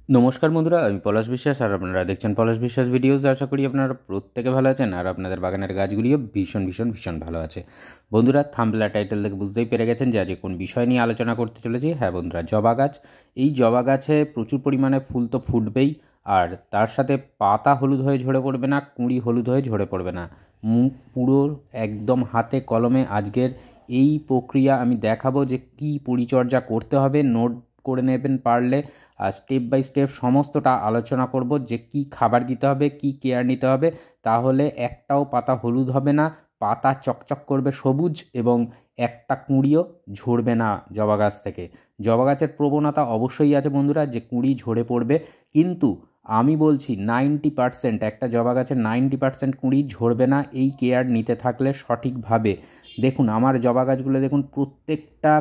নমস্কার বন্ধুরা, আমি পলাশ বিশ্বাস আর আপনারা দেখছেন পলাশ বিশ্বাস ভিডিওস। আশা করি আপনারা প্রত্যেকে ভালো আছেন আর আপনাদের বাগানের গাছগুলিও ভীষণ ভীষণ ভীষণ ভালো আছে। বন্ধুরা, থাম্বনেল টাইটেল দেখে বুঝতেই পেরে গেছেন যে আজকে কোন বিষয় নিয়ে আলোচনা করতে চলেছি। হ্যাঁ বন্ধুরা, জবা গাছ। এই জবা গাছে প্রচুর পরিমাণে ফুল তো ফুটবেই, আর তার সাথে পাতা হলুদ হয়ে ঝরে পড়বে না, কুঁড়ি হলুদ হয়ে ঝরে পড়বে না। পুরো একদম হাতে কলমে আজকের এই প্রক্রিয়া আমি দেখাবো যে কী পরিচর্যা করতে হবে। নোট করে নেবেন পারলে। আর স্টেপ বাই স্টেপ সমস্তটা আলোচনা করব যে কী খাবার দিতে হবে, কী কেয়ার নিতে হবে, তাহলে একটাও পাতা হলুদ হবে না, পাতা চকচক করবে সবুজ, এবং একটা কুঁড়িও ঝরবে না জবা গাছ থেকে। জবা গাছের প্রবণতা অবশ্যই আছে বন্ধুরা যে কুঁড়ি ঝরে পড়বে, কিন্তু আমি বলছি 90%, একটা জবা গাছের 90% কুঁড়ি ঝরবে না এই কেয়ার নিতে থাকলে সঠিকভাবে। দেখুন আমার জবা গাছগুলো দেখুন, প্রত্যেকটা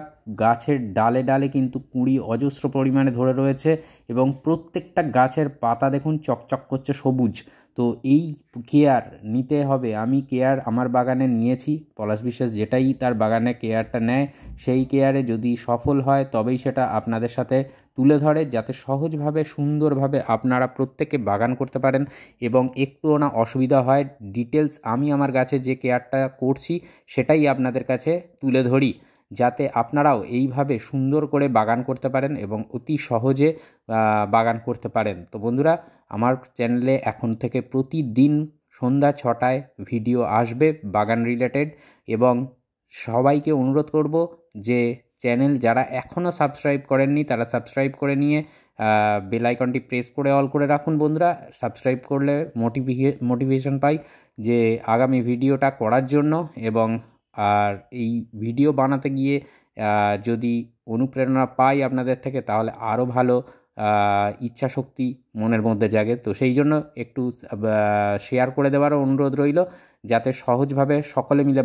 গাছের ডালে ডালে কিন্তু কুঁড়ি অজস্র পরিমাণে ধরে রয়েছে, এবং প্রত্যেকটা গাছের পাতা দেখুন চকচক করছে সবুজ। তো এই কেয়ার নিতে হবে। আমি কেয়ার আমার বাগানে নিয়েছি, পলাশ বিশ্বাস যেটাই তার বাগানে কেয়ারটা নেয় সেই কেয়ারে যদি সফল হয় তবেই সেটা আপনাদের সাথে তুলে ধরে, যাতে সহজভাবে সুন্দরভাবে আপনারা প্রত্যেকে বাগান করতে পারেন এবং একটুও না অসুবিধা হয়। ডিটেলস আমি আমার গাছে যে কেয়ারটা করছি সেটাই আপনাদের কাছে তুলে ধরি, যাতে আপনারাও এইভাবে সুন্দর করে বাগান করতে পারেন এবং অতি সহজে বাগান করতে পারেন। তো বন্ধুরা, আমার চ্যানেলে এখন থেকে প্রতিদিন সন্ধ্যা 6টায় ভিডিও আসবে বাগান রিলেটেড, এবং সবাইকে অনুরোধ করব যে চ্যানেল যারা এখনও সাবস্ক্রাইব করেননি তারা সাবস্ক্রাইব করে নিয়ে বেল আইকনটি প্রেস করে অল করে রাখুন। বন্ধুরা, সাবস্ক্রাইব করলে মোটিভেশন পাই যে আগামী ভিডিওটা করার জন্য, এবং আর এই ভিডিও বানাতে গিয়ে যদি অনুপ্রেরণা পাই আপনাদের থেকে তাহলে আরও ভালো ইচ্ছাশক্তি মনের মধ্যে জাগে। তো সেই জন্য একটু শেয়ার করে দেওয়ারও অনুরোধ রইল, যাতে সহজভাবে সকলে মিলে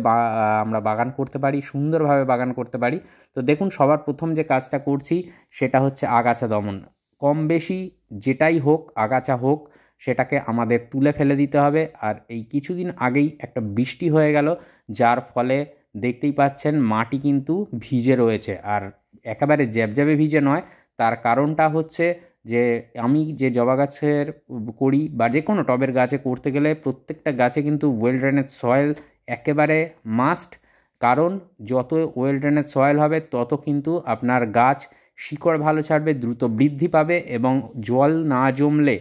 আমরা বাগান করতে পারি, সুন্দরভাবে বাগান করতে পারি। তো দেখুন, সবার প্রথম যে কাজটা করছি সেটা হচ্ছে আগাছা দমন। কম বেশি যেটাই হোক, আগাছা হোক, সেটাকে আমাদের তুলে ফেলে দিতে হবে। আর এই কিছুদিন আগেই একটা বৃষ্টি হয়ে গেল, যার ফলে দেখতেই পাচ্ছেন মাটি কিন্তু ভিজে রয়েছে, আর একেবারে জ্যাবজ্যাবে ভিজে নয়। তার কারণটা হচ্ছে যে আমি যে জবা গাছের করি বা যে কোনো টবের গাছে করতে গেলে প্রত্যেকটা গাছে কিন্তু ওয়েল ড্রেনেজ সয়েল একেবারে মাস্ট। কারণ যত ওয়েল ড্রেনেজ সয়েল হবে তত কিন্তু আপনার গাছ শিকড় ভালো ছাড়বে, দ্রুত বৃদ্ধি পাবে, এবং জল না জমলে,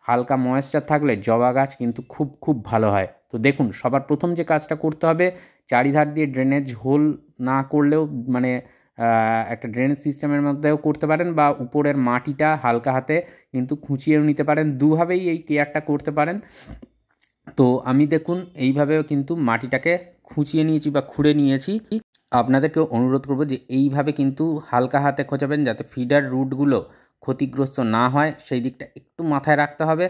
হালকা ময়েশ্চার থাকলে জবা গাছ কিন্তু খুব খুব ভালো হয়। তো দেখুন, সবার প্রথম যে কাজটা করতে হবে, চারিধার দিয়ে ড্রেনেজ হোল না করলেও মানে একটা ড্রেনেজ সিস্টেমের মধ্যেও করতে পারেন, বা উপরের মাটিটা হালকা হাতে কিন্তু খুঁচিয়েও নিতে পারেন। দুভাবেই এই কেয়ারটা করতে পারেন। তো আমি দেখুন এইভাবেও কিন্তু মাটিটাকে খুঁচিয়ে নিয়েছি বা খুঁড়ে নিয়েছি। আপনাদেরকেও অনুরোধ করব যে এইভাবে কিন্তু হালকা হাতে খোঁচাবেন, যাতে ফিডার রুটগুলো ক্ষতিগ্রস্ত না হয়, সেই দিকটা একটু মাথায় রাখতে হবে।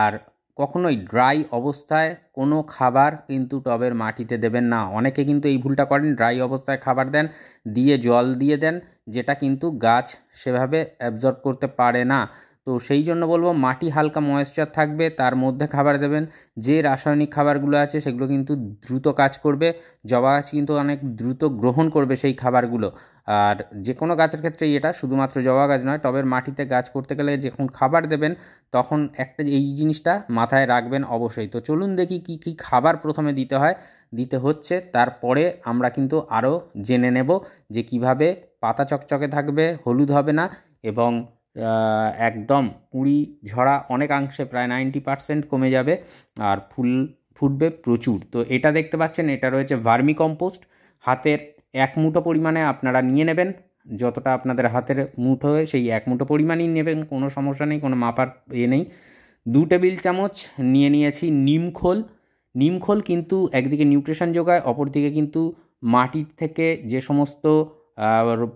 আর কখনোই ড্রাই অবস্থায় কোনো খাবার কিন্তু টবের মাটিতে দেবেন না। অনেকে কিন্তু এই ভুলটা করেন, ড্রাই অবস্থায় খাবার দেন, দিয়ে জল দিয়ে দেন, যেটা কিন্তু গাছ সেভাবে অ্যাবজর্ব করতে পারে না। তো সেই জন্য বলবো মাটি হালকা ময়েশ্চার থাকবে, তার মধ্যে খাবার দেবেন। যে রাসায়নিক খাবারগুলো আছে সেগুলো কিন্তু দ্রুত কাজ করবে, জবা গাছ কিন্তু অনেক দ্রুত গ্রহণ করবে সেই খাবারগুলো। আর যে কোনো গাছের ক্ষেত্রেই এটা, শুধুমাত্র জবা গাছ নয়, টবের মাটিতে গাছ করতে গেলে যখন খাবার দেবেন তখন একটা এই জিনিসটা মাথায় রাখবেন অবশ্যই। তো চলুন দেখি কী কী খাবার প্রথমে দিতে হচ্ছে, তারপরে আমরা কিন্তু আরও জেনে নেব যে কিভাবে পাতা চকচকে থাকবে, হলুদ হবে না, এবং একদম কুঁড়ি ঝরা অনেকাংশে প্রায় 90% কমে যাবে, আর ফুল ফুটবে প্রচুর। তো এটা দেখতে পাচ্ছেন, এটা রয়েছে ভার্মি কম্পোস্ট। হাতের 1 মুঠো পরিমাণে আপনারা নিয়ে নেবেন, যতটা আপনাদের হাতের মুঠো হয় সেই 1 মুঠো পরিমাণই নেবেন, কোনো সমস্যা নেই, কোনো মাপার নেই। 2 টেবিল চামচ নিয়ে নিয়েছি নিমখোল। নিমখোল কিন্তু একদিকে নিউট্রিশন যোগায়, অপরদিকে কিন্তু মাটির থেকে যে সমস্ত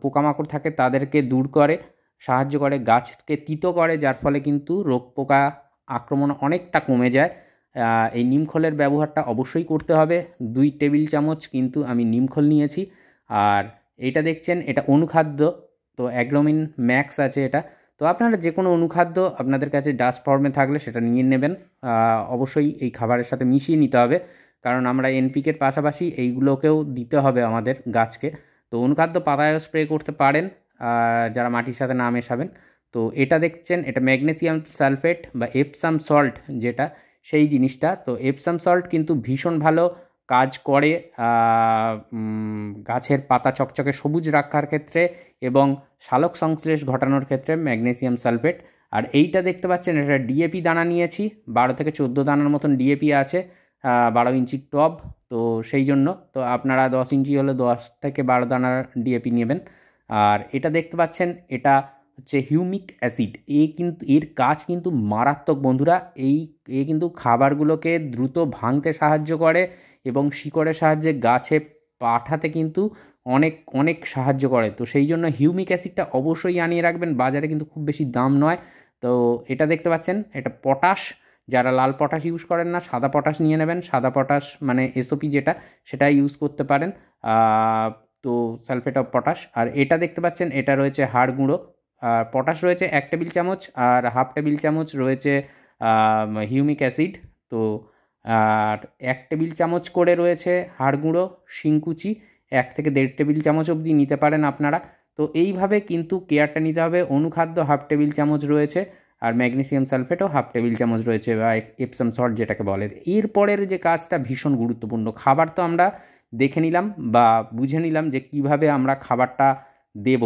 পোকামাকড় থাকে তাদেরকে দূর করে, সাহায্য করে, গাছকে তিতো করে, যার ফলে কিন্তু রোগ পোকা আক্রমণ অনেকটা কমে যায়। এই নিমখোলের ব্যবহারটা অবশ্যই করতে হবে। 2 টেবিল চামচ কিন্তু আমি নিমখোল নিয়েছি। আর এটা দেখছেন, এটা অনুখাদ্য, তো অ্যাগ্রোমিন ম্যাক্স আছে এটা। তো আপনারা যে কোনো অনুখাদ্য আপনাদের কাছে ডাস্ট ফর্মে থাকলে সেটা নিয়ে নেবেন। অবশ্যই এই খাবারের সাথে মিশিয়ে নিতে হবে, কারণ আমরা এনপিকের পাশাপাশি এইগুলোকেও দিতে হবে আমাদের গাছকে। তো অনুখাদ্য পাতায়ও স্প্রে করতে পারেন যারা মাটির সাথে না মেশাবেন। তো এটা দেখছেন, এটা ম্যাগনেসিয়াম সালফেট বা এপসাম সল্ট যেটা, সেই জিনিসটা। তো এপসাম সল্ট কিন্তু ভীষণ ভালো কাজ করে গাছের পাতা চকচকে সবুজ রাখার ক্ষেত্রে এবং সালোক সংশ্লেষ ঘটানোর ক্ষেত্রে ম্যাগনেসিয়াম সালফেট। আর এইটা দেখতে পাচ্ছেন, এটা ডিএপি দানা নিয়েছি, 12 থেকে 14 দানার মতন ডিএপি আছে, 12 ইঞ্চির টব। তো সেই জন্য তো আপনারা 10 ইঞ্চি হলে 10 থেকে 12 দানার ডিএপি নেবেন। আর এটা দেখতে পাচ্ছেন, এটা হচ্ছে হিউমিক অ্যাসিড। কিন্তু এর কাজ কিন্তু মারাত্মক বন্ধুরা। এ কিন্তু খাবারগুলোকে দ্রুত ভাঙতে সাহায্য করে এবং শিকড়ের সাহায্যে গাছে পাঠাতে কিন্তু অনেক অনেক সাহায্য করে। তো সেই জন্য হিউমিক অ্যাসিডটা অবশ্যই আনিয়ে রাখবেন, বাজারে কিন্তু খুব বেশি দাম নয়। তো এটা দেখতে পাচ্ছেন, এটা পটাশ। যারা লাল পটাশ ইউজ করেন না, সাদা পটাশ নিয়ে নেবেন। সাদা পটাশ মানে এসওপি যেটা, সেটা ইউজ করতে পারেন। তো সালফেট অফ পটাশ। আর এটা দেখতে পাচ্ছেন, এটা রয়েছে হাড় গুঁড়ো। আর পটাশ রয়েছে 1 টেবিল চামচ, আর হাফ টেবিল চামচ রয়েছে হিউমিক অ্যাসিড। তো আর 1 টেবিল চামচ করে রয়েছে হাড় গুঁড়ো, শিংকুচি 1 থেকে 1.5 টেবিল চামচ অবধি নিতে পারেন আপনারা। তো এইভাবে কিন্তু কেয়ারটা নিতে হবে। অনুখাদ্য হাফ টেবিল চামচ রয়েছে, আর ম্যাগনেসিয়াম সালফেটও হাফ টেবিল চামচ রয়েছে, বা এপসাম সল্ট যেটাকে বলে। এরপরের যে কাজটা ভীষণ গুরুত্বপূর্ণ। খাবার তো আমরা দেখে নিলাম বা বুঝে নিলাম যে কিভাবে আমরা খাবারটা দেব।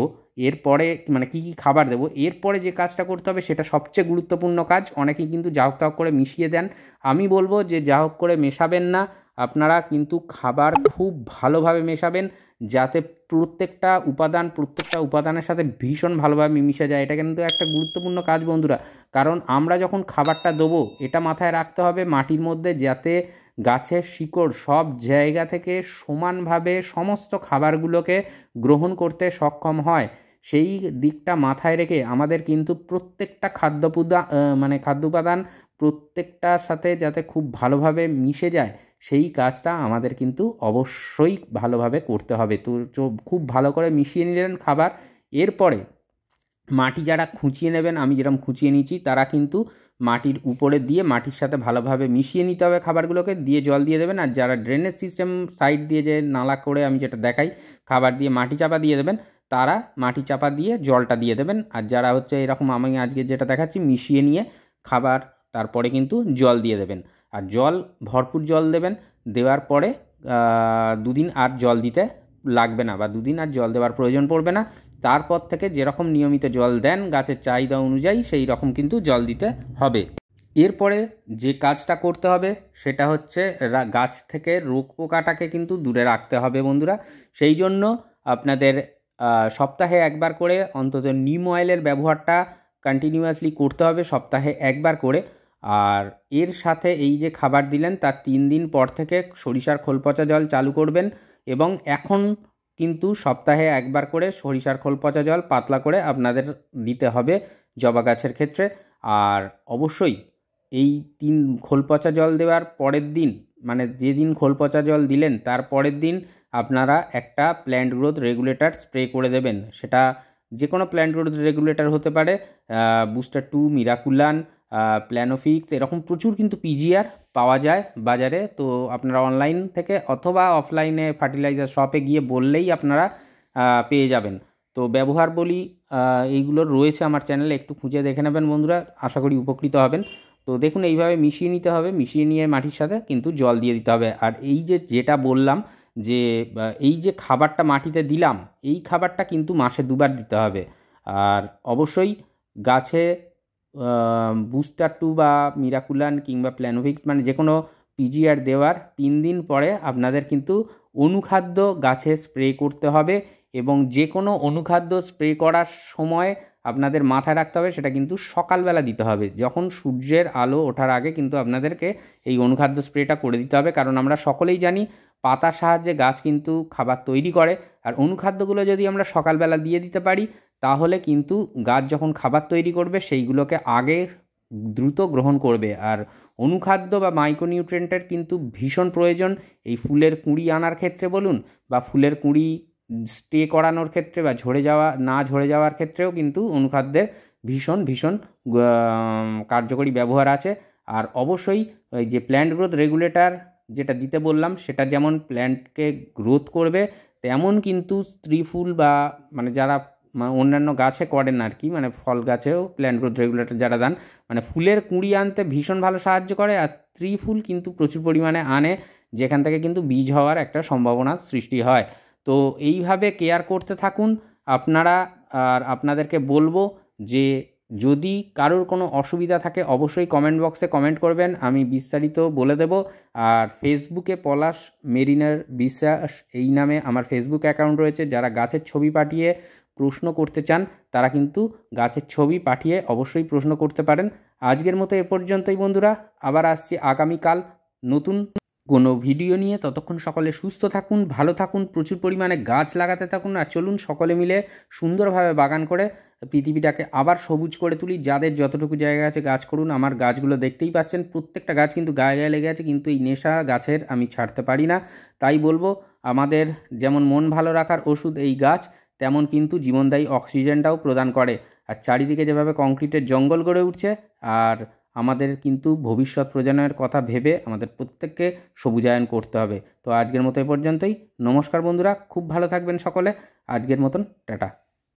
এরপরে মানে কী কী খাবার দেবো, এরপরে যে কাজটা করতে হবে সেটা সবচেয়ে গুরুত্বপূর্ণ কাজ। অনেকেই কিন্তু যা হোক তা হোক করে মিশিয়ে দেন। আমি বলবো যে যা হোক করে মেশাবেন না, আপনারা কিন্তু খাবার খুব ভালোভাবে মেশাবেন, যাতে প্রত্যেকটা উপাদানের সাথে ভীষণ ভালোভাবে মিশে যায়। এটা কিন্তু একটা গুরুত্বপূর্ণ কাজ বন্ধুরা। কারণ আমরা যখন খাবারটা দেবো, এটা মাথায় রাখতে হবে মাটির মধ্যে, যাতে গাছের শিকড় সব জায়গা থেকে সমানভাবে সমস্ত খাবারগুলোকে গ্রহণ করতে সক্ষম হয়। সেই দিকটা মাথায় রেখে আমাদের কিন্তু প্রত্যেকটা খাদ্য উপাদান প্রত্যেকটার সাথে যাতে খুব ভালোভাবে মিশে যায়, সেই কাজটা আমাদের কিন্তু অবশ্যই ভালোভাবে করতে হবে। তো খুব ভালো করে মিশিয়ে নিলেন খাবার। এরপরে মাটি যারা খুঁচিয়ে নেবেন, আমি যেরকম খুঁচিয়ে নিয়েছি, তারা কিন্তু মাটির উপরে দিয়ে মাটির সাথে ভালোভাবে মিশিয়ে নিতে হবে খাবারগুলোকে, দিয়ে জল দিয়ে দেবেন। আর যারা ড্রেনেজ সিস্টেম সাইড দিয়ে যে নালা করে আমি যেটা দেখাই, খাবার দিয়ে মাটি চাপা দিয়ে দেবেন, তারা মাটি চাপা দিয়ে জলটা দিয়ে দেবেন। আর যারা হচ্ছে এরকম আমি আজকে যেটা দেখাচ্ছি, মিশিয়ে নিয়ে খাবার, তারপরে কিন্তু জল দিয়ে দেবেন। আর জল ভরপুর জল দেবেন। দেওয়ার পরে 2 দিন আর জল দিতে লাগবে না, বা 2 দিন আর জল দেওয়ার প্রয়োজন পড়বে না। তারপর থেকে যেরকম নিয়মিত জল দেন গাছের চাহিদা অনুযায়ী, সেই রকম কিন্তু জল দিতে হবে। এরপরে যে কাজটা করতে হবে সেটা হচ্ছে গাছ থেকে রোগ পোকাটাকে কিন্তু দূরে রাখতে হবে বন্ধুরা। সেই জন্য আপনাদের সপ্তাহে একবার করে অন্তত নিম অয়েলের ব্যবহারটা কন্টিনিউয়াসলি করতে হবে, সপ্তাহে একবার করে। আর এর সাথে এই যে খাবার দিলেন, তার 3 দিন পর থেকে সরিষার খোল পচা জল চালু করবেন। এবং এখন কিন্তু সপ্তাহে একবার করে সরিষার খোল পচা জল পাতলা করে আপনাদের দিতে হবে জবা গাছের ক্ষেত্রে। আর অবশ্যই এই খোল পচা জল দেওয়ার পরের দিন, মানে যেদিন খোল পচা জল দিলেন তার পরের দিন আপনারা একটা প্ল্যান্ট গ্রোথ রেগুলেটর স্প্রে করে দেবেন। সেটা যে কোনো প্ল্যান্ট গ্রোথ রেগুলেটর হতে পারে, বুস্টার 2, মিরাকুলান, প্ল্যানোফিক্স, এরকম প্রচুর কিন্তু পিজিআর পাওয়া যায় বাজারে। তো আপনারা অনলাইন থেকে অথবা অফলাইনে ফার্টিলাইজার শপে গিয়ে বললেই আপনারা পেয়ে যাবেন। তো ব্যবহার বলি এইগুলো রয়েছে আমার চ্যানেলে, একটু খুঁজে দেখে নেবেন বন্ধুরা, আশা করি উপকৃত হবেন। তো দেখুন, এইভাবে মিশিয়ে নিতে হবে, মিশিয়ে নিয়ে মাটির সাথে কিন্তু জল দিয়ে দিতে হবে। আর এই যেটা বললাম যে এই যে খাবারটা মাটিতে দিলাম, এই খাবারটা কিন্তু মাসে 2বার দিতে হবে। আর অবশ্যই গাছে বুস্টার 2 বা মিরাকুলান কিংবা প্ল্যানোভিক্স, মানে যে কোনো পিজিআর দেওয়ার 3 দিন পরে আপনাদের কিন্তু অনুখাদ্য গাছে স্প্রে করতে হবে। এবং যে কোনো অনুখাদ্য স্প্রে করার সময় আপনাদের মাথায় রাখতে হবে সেটা কিন্তু সকালবেলা দিতে হবে, যখন সূর্যের আলো ওঠার আগে কিন্তু আপনাদেরকে এই অনুখাদ্য স্প্রেটা করে দিতে হবে। কারণ আমরা সকলেই জানি পাতার সাহায্যে গাছ কিন্তু খাবার তৈরি করে। আর অনুখাদ্যগুলো যদি আমরা সকালবেলা দিয়ে দিতে পারি, তাহলে কিন্তু গাছ যখন খাবার তৈরি করবে সেইগুলোকে আগে দ্রুত গ্রহণ করবে। আর অনুখাদ্য বা মাইক্রোনিউট্রিয়েন্টের কিন্তু ভীষণ প্রয়োজন এই ফুলের কুঁড়ি আনার ক্ষেত্রে বলুন, বা ফুলের কুঁড়ি স্টে করানোর ক্ষেত্রে, বা ঝরে যাওয়ার ক্ষেত্রেও কিন্তু অনুখাদ্যের ভীষণ ভীষণ কার্যকরী ব্যবহার আছে। আর অবশ্যই ওই যে প্ল্যান্ট গ্রোথ রেগুলেটর যেটা দিতে বললাম, সেটা যেমন প্ল্যান্টকে গ্রোথ করবে, তেমন কিন্তু স্ত্রী ফুল বা মানে যারা অন্যান্য গাছে করেন আর কি, মানে ফল গাছেও প্ল্যান্ট গ্রোথ রেগুলেটর যারা দেন, মানে ফুলের কুঁড়ি আনতে ভীষণ ভালো সাহায্য করে। আর স্ত্রী ফুল কিন্তু প্রচুর পরিমাণে আনে, যেখান থেকে কিন্তু বীজ হওয়ার একটা সম্ভাবনা সৃষ্টি হয়। তো এইভাবে কেয়ার করতে থাকুন আপনারা। আর আপনাদেরকে বলবো যে যদি কারোর কোনো অসুবিধা থাকে অবশ্যই কমেন্ট বক্সে কমেন্ট করবেন, আমি বিস্তারিত বলে দেব। আর ফেসবুকে পলাশ মেরিনার বিশ্বাস এই নামে আমার ফেসবুক অ্যাকাউন্ট রয়েছে। যারা গাছের ছবি পাঠিয়ে প্রশ্ন করতে চান তারা কিন্তু গাছের ছবি পাঠিয়ে অবশ্যই প্রশ্ন করতে পারেন। আজকের মতো এ পর্যন্তই বন্ধুরা, আবার আসছি আগামীকাল নতুন কোনো ভিডিও নিয়ে। ততক্ষণ সকলে সুস্থ থাকুন, ভালো থাকুন, প্রচুর পরিমাণে গাছ লাগাতে থাকুন। আর চলুন সকলে মিলে সুন্দরভাবে বাগান করে পৃথিবীটাকে আবার সবুজ করে তুলি। যাদের যতটুকু জায়গা আছে গাছ করুন। আমার গাছগুলো দেখতেই পাচ্ছেন, প্রত্যেকটা গাছ কিন্তু গায়ে গায়ে লেগে আছে, কিন্তু এই নেশা গাছের আমি ছাড়তে পারি না। তাই বলবো আমাদের যেমন মন ভালো রাখার ওষুধ এই গাছ, তেমন কিন্তু জীবনদায়ী অক্সিজেনটাও প্রদান করে। আর চারিদিকে যেভাবে কংক্রিটের জঙ্গল গড়ে উঠছে, আর আমাদের কিন্তু ভবিষ্যৎ প্রজন্মের কথা ভেবে আমাদের প্রত্যেককে সবুজায়ন করতে হবে। তো আজকের মতো এ পর্যন্তই। নমস্কার বন্ধুরা, খুব ভালো থাকবেন সকলে। আজকের মতন টাটা।